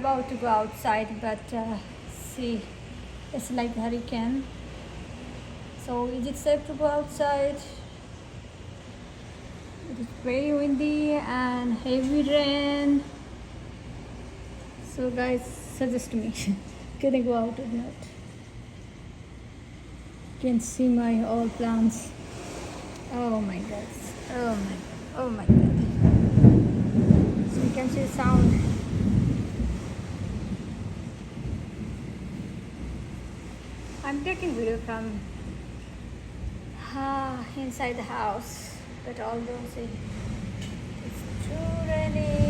about to go outside, but see, it's like hurricane. So is it safe to go outside? It is very windy and heavy rain. So guys, suggest me, can I go out or not? You can see my all plants. Oh my god. Oh my god. Oh my god. So you can see the sound. I'm taking video from inside the house, but although see, it's too rainy.